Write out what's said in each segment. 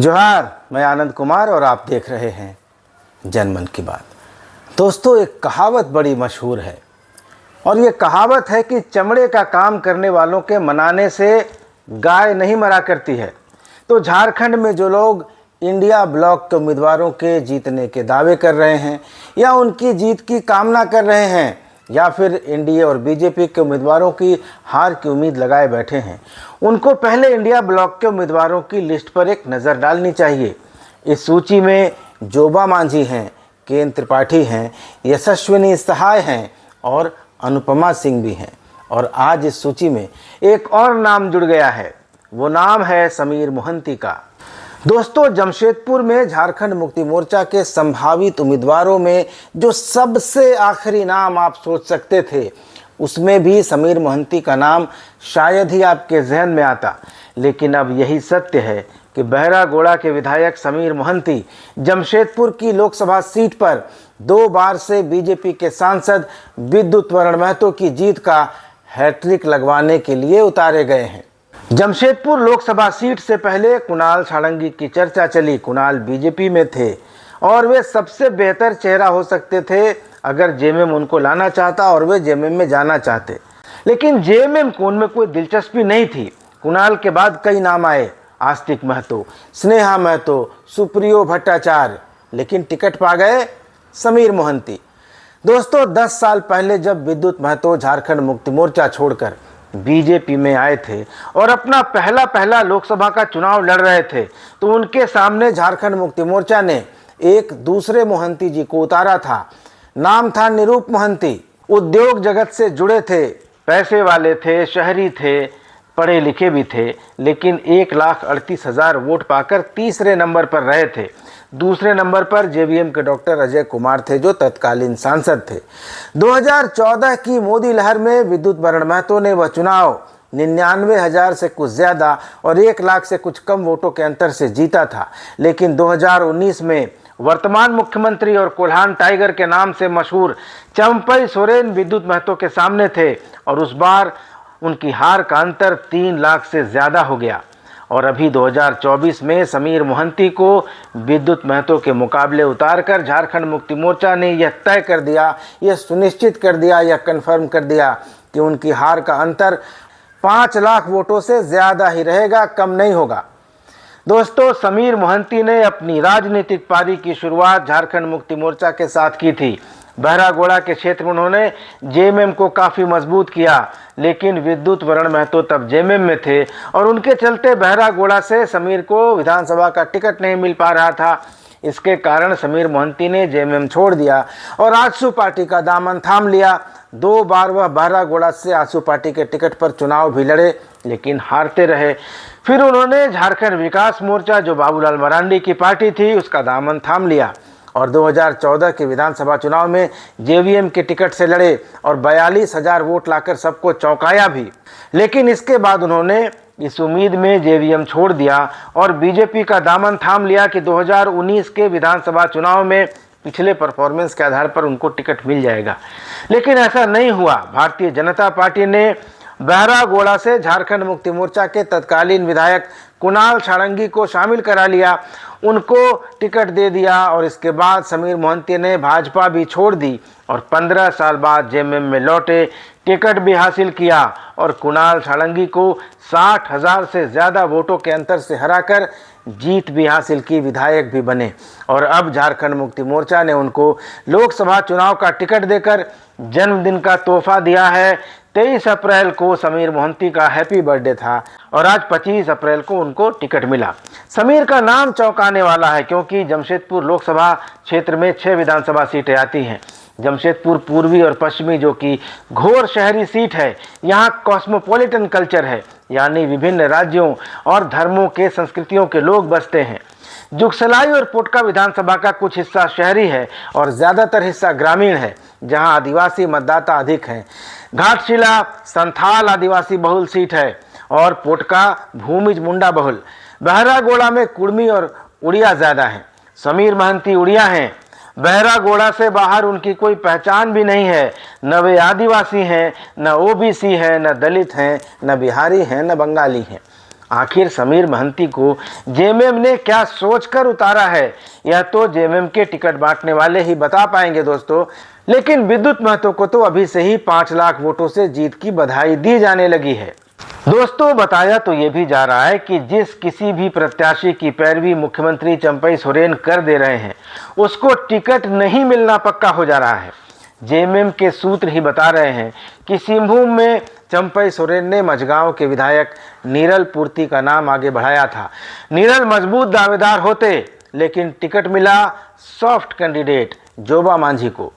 जोहार, मैं आनंद कुमार और आप देख रहे हैं जनमन की बात। दोस्तों, एक कहावत बड़ी मशहूर है और ये कहावत है कि चमड़े का काम करने वालों के मनाने से गाय नहीं मरा करती है। तो झारखंड में जो लोग इंडिया ब्लॉक के उम्मीदवारों के जीतने के दावे कर रहे हैं या उनकी जीत की कामना कर रहे हैं या फिर एनडीए और बीजेपी के उम्मीदवारों की हार की उम्मीद लगाए बैठे हैं, उनको पहले इंडिया ब्लॉक के उम्मीदवारों की लिस्ट पर एक नज़र डालनी चाहिए। इस सूची में जोबा मांझी हैं, केन त्रिपाठी हैं, यशस्विनी सहाय हैं और अनुपमा सिंह भी हैं। और आज इस सूची में एक और नाम जुड़ गया है, वो नाम है समीर मोहंती का। दोस्तों, जमशेदपुर में झारखंड मुक्ति मोर्चा के संभावित उम्मीदवारों में जो सबसे आखिरी नाम आप सोच सकते थे, उसमें भी समीर मोहंती का नाम शायद ही आपके जहन में आता। लेकिन अब यही सत्य है कि बहरागोड़ा के विधायक समीर मोहंती जमशेदपुर की लोकसभा सीट पर 2 बार से बीजेपी के सांसद विद्युत वरण महतो की जीत का हैट्रिक लगवाने के लिए उतारे गए हैं। जमशेदपुर लोकसभा सीट से पहले कुणाल सारंगी की चर्चा चली। कुणाल बीजेपी में थे और वे सबसे बेहतर चेहरा हो सकते थे अगर जेएमएम उनको लाना चाहता और वे जेएमएम में जाना चाहते। लेकिन जेएमएम को उनमें कोई दिलचस्पी नहीं थी। कुणाल के बाद कई नाम आए, आस्तिक महतो, स्नेहा महतो, सुप्रियो भट्टाचार्य, लेकिन टिकट पा गए समीर मोहंती। दोस्तों, 10 साल पहले जब विद्युत महतो झारखंड मुक्ति मोर्चा छोड़कर बीजेपी में आए थे और अपना पहला लोकसभा का चुनाव लड़ रहे थे, तो उनके सामने झारखंड मुक्ति मोर्चा ने एक दूसरे मोहंती जी को उतारा था। नाम था निरूप मोहंती। उद्योग जगत से जुड़े थे, पैसे वाले थे, शहरी थे, पढ़े लिखे भी थे, लेकिन 1,38,000 वोट पाकर तीसरे नंबर पर रहे थे। दूसरे नंबर पर जेवीएम के डॉक्टर अजय कुमार थे, जो तत्कालीन सांसद थे। 2014 की मोदी लहर में विद्युत वरण महतो ने वह चुनाव 99,000 से कुछ ज़्यादा और 1 लाख से कुछ कम वोटों के अंतर से जीता था। लेकिन 2019 में वर्तमान मुख्यमंत्री और कोल्हान टाइगर के नाम से मशहूर चंपई सोरेन विद्युत महतो के सामने थे और उस बार उनकी हार का अंतर 3 लाख से ज़्यादा हो गया। और अभी 2024 में समीर मोहंती को विद्युत महतो के मुकाबले उतारकर झारखंड मुक्ति मोर्चा ने यह तय कर दिया, यह सुनिश्चित कर दिया, यह कन्फर्म कर दिया कि उनकी हार का अंतर 5 लाख वोटों से ज़्यादा ही रहेगा, कम नहीं होगा। दोस्तों, समीर मोहंती ने अपनी राजनीतिक पारी की शुरुआत झारखंड मुक्ति मोर्चा के साथ की थी। बहरागोड़ा के क्षेत्र में उन्होंने जेएमएम को काफ़ी मजबूत किया, लेकिन विद्युत वरण महतो तब जेएमएम में थे और उनके चलते बहरागोड़ा से समीर को विधानसभा का टिकट नहीं मिल पा रहा था। इसके कारण समीर मोहंती ने जेएमएम छोड़ दिया और आजसू पार्टी का दामन थाम लिया। 2 बार वह बहरागोड़ा से आजसू पार्टी के टिकट पर चुनाव भी लड़े, लेकिन हारते रहे। फिर उन्होंने झारखंड विकास मोर्चा, जो बाबूलाल मरांडी की पार्टी थी, उसका दामन थाम लिया और 2014 के विधानसभा चुनाव में जेवीएम के टिकट से लड़े और 42,000 वोट लाकर सबको चौंकाया भी। लेकिन इसके बाद उन्होंने इस उम्मीद में जेवीएम छोड़ दिया और बीजेपी का दामन थाम लिया कि 2019 के विधानसभा चुनाव में पिछले परफॉर्मेंस के आधार पर उनको टिकट मिल जाएगा। लेकिन ऐसा नहीं हुआ। भारतीय जनता पार्टी ने बहरागोड़ा से झारखंड मुक्ति मोर्चा के तत्कालीन विधायक कुणाल सारंगी को शामिल करा लिया, उनको टिकट दे दिया और इसके बाद समीर मोहंती ने भाजपा भी छोड़ दी और 15 साल बाद जेएमएम में लौटे, टिकट भी हासिल किया और कुणाल सारंगी को 60,000 से ज़्यादा वोटों के अंतर से हराकर जीत भी हासिल की, विधायक भी बने। और अब झारखंड मुक्ति मोर्चा ने उनको लोकसभा चुनाव का टिकट देकर जन्मदिन का तोहफा दिया है। 23 अप्रैल को समीर मोहंती का हैप्पी बर्थडे था और आज 25 अप्रैल को उनको टिकट मिला। समीर का नाम चौंकाने वाला है, क्योंकि जमशेदपुर लोकसभा क्षेत्र में 6 विधानसभा सीटें आती हैं। जमशेदपुर पूर्वी और पश्चिमी, जो कि घोर शहरी सीट है, यहाँ कॉस्मोपॉलिटन कल्चर है, यानी विभिन्न राज्यों और धर्मों के संस्कृतियों के लोग बसते हैं। जुगसलाई और पोटका विधानसभा का कुछ हिस्सा शहरी है और ज़्यादातर हिस्सा ग्रामीण है, जहां आदिवासी मतदाता अधिक हैं। घाटशिला संथाल आदिवासी बहुल सीट है और पोटका भूमिज मुंडा बहुल। बहरागोड़ा में कुर्मी और उड़िया ज़्यादा हैं। समीर मोहंती उड़िया हैं। बहरागोड़ा से बाहर उनकी कोई पहचान भी नहीं है। न वे आदिवासी हैं, न ओबीसी हैं, न दलित हैं, न बिहारी हैं, न बंगाली हैं। आखिर समीर महंती को जेएमएम ने क्या सोचकर उतारा है, यह तो जेएमएम के टिकट बांटने वाले ही बता पाएंगे दोस्तों। लेकिन विद्युत महतो को तो अभी से ही 5 लाख वोटों से जीत की बधाई दी जाने लगी है। दोस्तों, बताया तो ये भी जा रहा है कि जिस किसी भी प्रत्याशी की पैरवी मुख्यमंत्री चंपई सोरेन कर दे रहे हैं, उसको टिकट नहीं मिलना पक्का हो जा रहा है। जेएमएम के सूत्र ही बता रहे हैं कि सिंहभूम में चंपई सोरेन ने मझगांव के विधायक नीरल पूर्ति का नाम आगे बढ़ाया था। नीरल मजबूत दावेदार होते, लेकिन टिकट मिला सॉफ्ट कैंडिडेट जोबा मांझी को।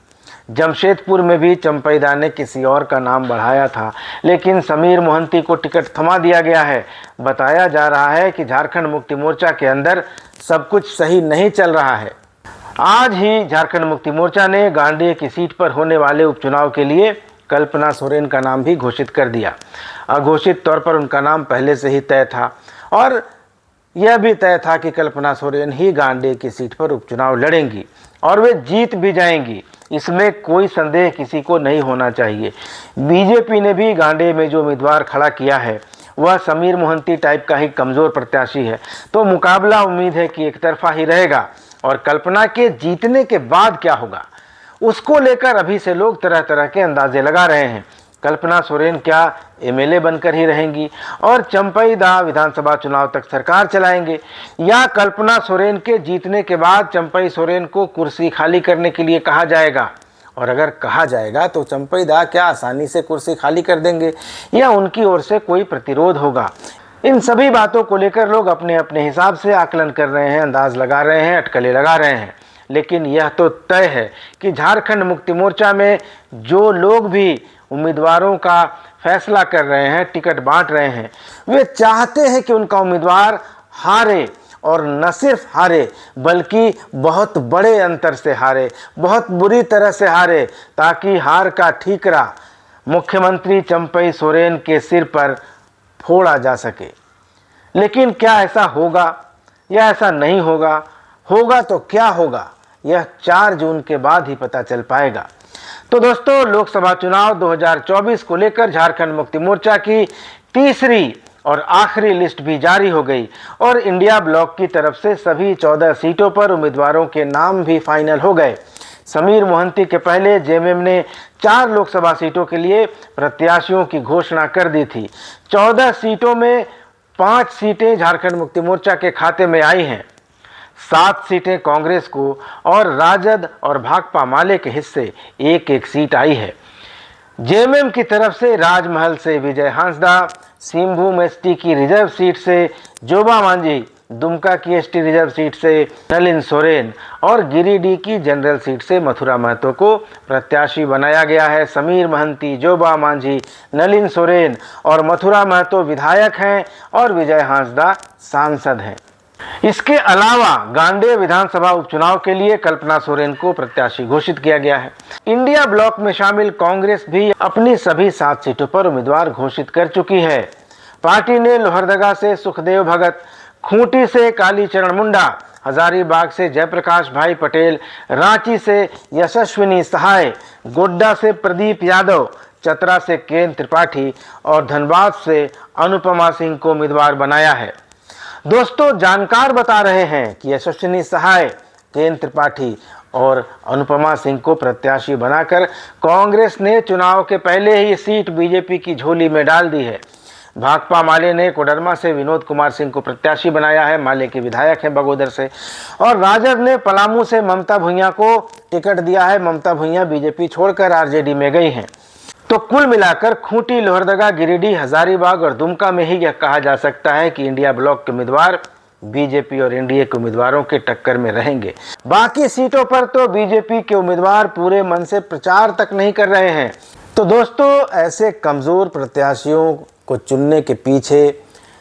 जमशेदपुर में भी चंपईदा ने किसी और का नाम बढ़ाया था, लेकिन समीर मोहंती को टिकट थमा दिया गया है। बताया जा रहा है कि झारखंड मुक्ति मोर्चा के अंदर सब कुछ सही नहीं चल रहा है। आज ही झारखंड मुक्ति मोर्चा ने गांडेय की सीट पर होने वाले उपचुनाव के लिए कल्पना सोरेन का नाम भी घोषित कर दिया। अघोषित तौर पर उनका नाम पहले से ही तय था और यह भी तय था कि कल्पना सोरेन ही गांडेय की सीट पर उपचुनाव लड़ेंगी और वे जीत भी जाएंगी। इसमें कोई संदेह किसी को नहीं होना चाहिए। बीजेपी ने भी गांडेय में जो उम्मीदवार खड़ा किया है वह समीर मोहंती टाइप का ही कमज़ोर प्रत्याशी है, तो मुकाबला उम्मीद है कि एक तरफा ही रहेगा। और कल्पना के जीतने के बाद क्या होगा, उसको लेकर अभी से लोग तरह तरह के अंदाजे लगा रहे हैं। कल्पना सोरेन क्या एमएलए बनकर ही रहेंगी और चंपईदा विधानसभा चुनाव तक सरकार चलाएंगे, या कल्पना सोरेन के जीतने के बाद चंपई सोरेन को कुर्सी खाली करने के लिए कहा जाएगा? और अगर कहा जाएगा तो चंपईदा क्या आसानी से कुर्सी खाली कर देंगे या उनकी ओर से कोई प्रतिरोध होगा? इन सभी बातों को लेकर लोग अपने अपने हिसाब से आकलन कर रहे हैं, अंदाज लगा रहे हैं, अटकलें लगा रहे हैं। लेकिन यह तो तय है कि झारखंड मुक्ति मोर्चा में जो लोग भी उम्मीदवारों का फैसला कर रहे हैं, टिकट बांट रहे हैं, वे चाहते हैं कि उनका उम्मीदवार हारे, और न सिर्फ हारे बल्कि बहुत बड़े अंतर से हारे, बहुत बुरी तरह से हारे, ताकि हार का ठीकरा मुख्यमंत्री चंपई सोरेन के सिर पर फोड़ा जा सके। लेकिन क्या ऐसा होगा या ऐसा नहीं होगा? होगा तो क्या होगा, यह 4 जून के बाद ही पता चल पाएगा। तो दोस्तों, लोकसभा चुनाव 2024 को लेकर झारखंड मुक्ति मोर्चा की तीसरी और आखिरी लिस्ट भी जारी हो गई और इंडिया ब्लॉक की तरफ से सभी 14 सीटों पर उम्मीदवारों के नाम भी फाइनल हो गए। समीर मोहंती के पहले जेएमएम ने 4 लोकसभा सीटों के लिए प्रत्याशियों की घोषणा कर दी थी। 14 सीटों में 5 सीटें झारखंड मुक्ति मोर्चा के खाते में आई हैं, 7 सीटें कांग्रेस को और राजद और भाकपा माले के हिस्से एक एक सीट आई है। जेएमएम की तरफ से राजमहल से विजय हांसदा, सिंहभूम एसटी की रिजर्व सीट से जोबा मांझी, दुमका की एसटी रिजर्व सीट से नलिन सोरेन और गिरिडीह की जनरल सीट से मथुरा महतो को प्रत्याशी बनाया गया है। समीर महंती, जोबा मांझी, नलिन सोरेन और मथुरा महतो विधायक हैं और विजय हांसदा सांसद हैं। इसके अलावा गांडेय विधानसभा उपचुनाव के लिए कल्पना सोरेन को प्रत्याशी घोषित किया गया है। इंडिया ब्लॉक में शामिल कांग्रेस भी अपनी सभी 7 सीटों पर उम्मीदवार घोषित कर चुकी है। पार्टी ने लोहरदगा से सुखदेव भगत, खूंटी से कालीचरण मुंडा, हजारीबाग से जयप्रकाश भाई पटेल, रांची से यशस्विनी सहाय, गोड्डा से प्रदीप यादव, चतरा से केन त्रिपाठी और धनबाद से अनुपमा सिंह को उम्मीदवार बनाया है। दोस्तों, जानकार बता रहे हैं कि यशस्विनी सहाय, केन त्रिपाठी और अनुपमा सिंह को प्रत्याशी बनाकर कांग्रेस ने चुनाव के पहले ही सीट बीजेपी की झोली में डाल दी है। भाकपा माले ने कोडरमा से विनोद कुमार सिंह को प्रत्याशी बनाया है, माले के विधायक हैं बगोदर से, और राजद ने पलामू से ममता भुइयां को टिकट दिया है। ममता भुइयां बीजेपी छोड़कर आरजेडी में गई हैं। तो कुल मिलाकर खूंटी, लोहरदगा, गिरिडीह, हजारीबाग और दुमका में ही यह कहा जा सकता है कि इंडिया ब्लॉक के उम्मीदवार बीजेपी और एनडीए के उम्मीदवारों के टक्कर में रहेंगे। बाकी सीटों पर तो बीजेपी के उम्मीदवार पूरे मन से प्रचार तक नहीं कर रहे हैं। तो दोस्तों, ऐसे कमज़ोर प्रत्याशियों को चुनने के पीछे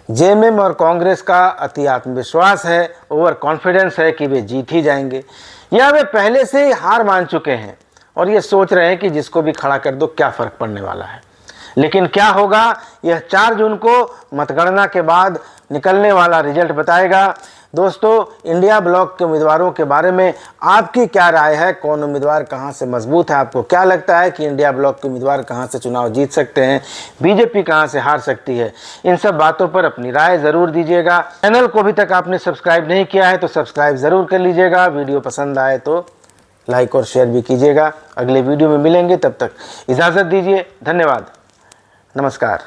जेएमएम और कांग्रेस का अति आत्मविश्वास है, ओवर कॉन्फिडेंस है कि वे जीत ही जाएंगे, या वे पहले से ही हार मान चुके हैं और ये सोच रहे हैं कि जिसको भी खड़ा कर दो क्या फ़र्क पड़ने वाला है। लेकिन क्या होगा, यह 4 जून को मतगणना के बाद निकलने वाला रिजल्ट बताएगा। दोस्तों, इंडिया ब्लॉक के उम्मीदवारों के बारे में आपकी क्या राय है? कौन उम्मीदवार कहां से मजबूत है? आपको क्या लगता है कि इंडिया ब्लॉक के उम्मीदवार कहां से चुनाव जीत सकते हैं, बीजेपी कहां से हार सकती है? इन सब बातों पर अपनी राय ज़रूर दीजिएगा। चैनल को अभी तक आपने सब्सक्राइब नहीं किया है तो सब्सक्राइब ज़रूर कर लीजिएगा। वीडियो पसंद आए तो लाइक और शेयर भी कीजिएगा। अगले वीडियो में मिलेंगे, तब तक इजाज़त दीजिए। धन्यवाद, नमस्कार।